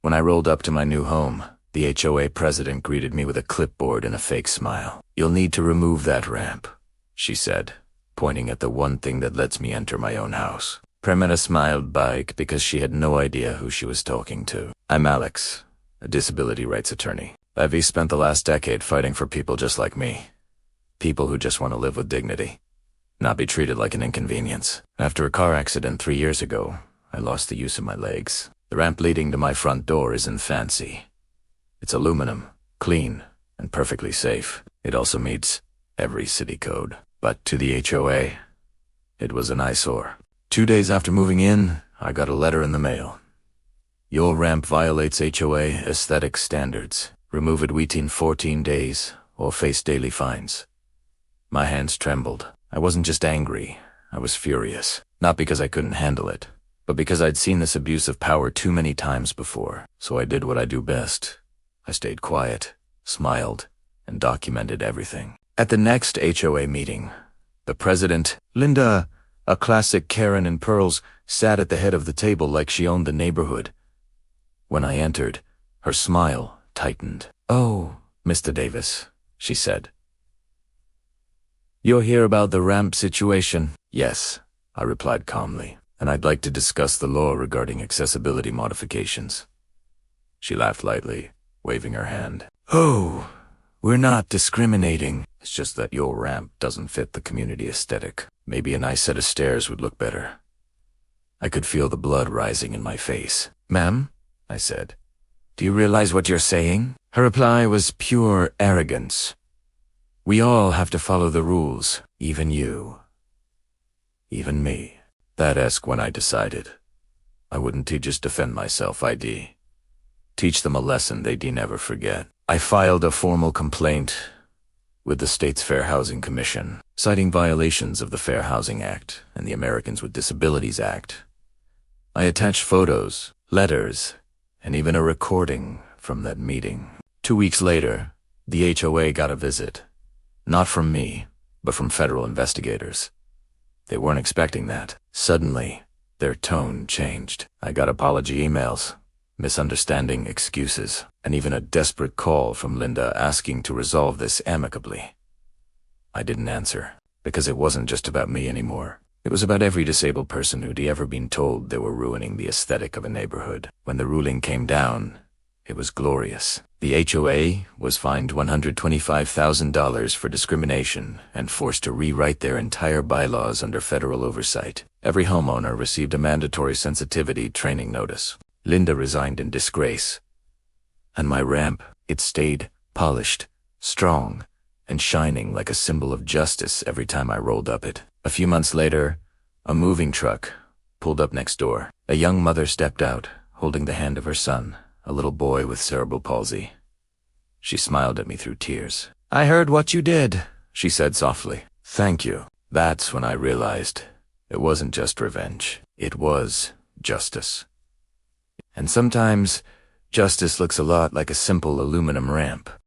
When I rolled up to my new home, the HOA president greeted me with a clipboard and a fake smile. "You'll need to remove that ramp," she said, pointing at the one thing that lets me enter my own house. Premita smiled back because she had no idea who she was talking to. "I'm Alex, a disability rights attorney. I've spent the last decade fighting for people just like me. People who just want to live with dignity, not be treated like an inconvenience. After a car accident 3 years ago, I lost the use of my legs. The ramp leading to my front door isn't fancy. It's aluminum, clean, and perfectly safe. It also meets every city code. But to the HOA, it was an eyesore. 2 days after moving in, I got a letter in the mail. "Your ramp violates HOA aesthetic standards. Remove it within 14 days or face daily fines." My hands trembled. I wasn't just angry, I was furious. Not because I couldn't handle it, but because I'd seen this abuse of power too many times before. So I did what I do best. I stayed quiet, smiled, and documented everything. At the next HOA meeting, the president, Linda, a classic Karen in pearls, sat at the head of the table like she owned the neighborhood. When I entered, her smile tightened. "Oh, Mr. Davis," she said. "You're here about the ramp situation?" "Yes," I replied calmly, "and I'd like to discuss the law regarding accessibility modifications." She laughed lightly, waving her hand. "Oh, we're not discriminating. It's just that your ramp doesn't fit the community aesthetic. Maybe a nice set of stairs would look better." I could feel the blood rising in my face. "Ma'am," I said, "do you realize what you're saying?" Her reply was pure arrogance. "We all have to follow the rules, even you. Even me." That's when I decided I wouldn't just defend myself, I'd teach them a lesson they'd never forget. I filed a formal complaint with the state's Fair Housing Commission, citing violations of the Fair Housing Act and the Americans with Disabilities Act. I attached photos, letters, and even a recording from that meeting. 2 weeks later, the HOA got a visit. Not from me, but from federal investigators. They weren't expecting that. Suddenly, their tone changed. I got apology emails, misunderstanding excuses, and even a desperate call from Linda asking to resolve this amicably. I didn't answer, because it wasn't just about me anymore. It was about every disabled person who'd ever been told they were ruining the aesthetic of a neighborhood. When the ruling came down, it was glorious. The HOA was fined $125,000 for discrimination and forced to rewrite their entire bylaws under federal oversight. Every homeowner received a mandatory sensitivity training notice. Linda resigned in disgrace. And my ramp, it stayed polished, strong, and shining like a symbol of justice every time I rolled up it. A few months later, a moving truck pulled up next door. A young mother stepped out, holding the hand of her son, a little boy with cerebral palsy. She smiled at me through tears. "I heard what you did," she said softly. "Thank you." That's when I realized it wasn't just revenge. It was justice. And sometimes, justice looks a lot like a simple aluminum ramp.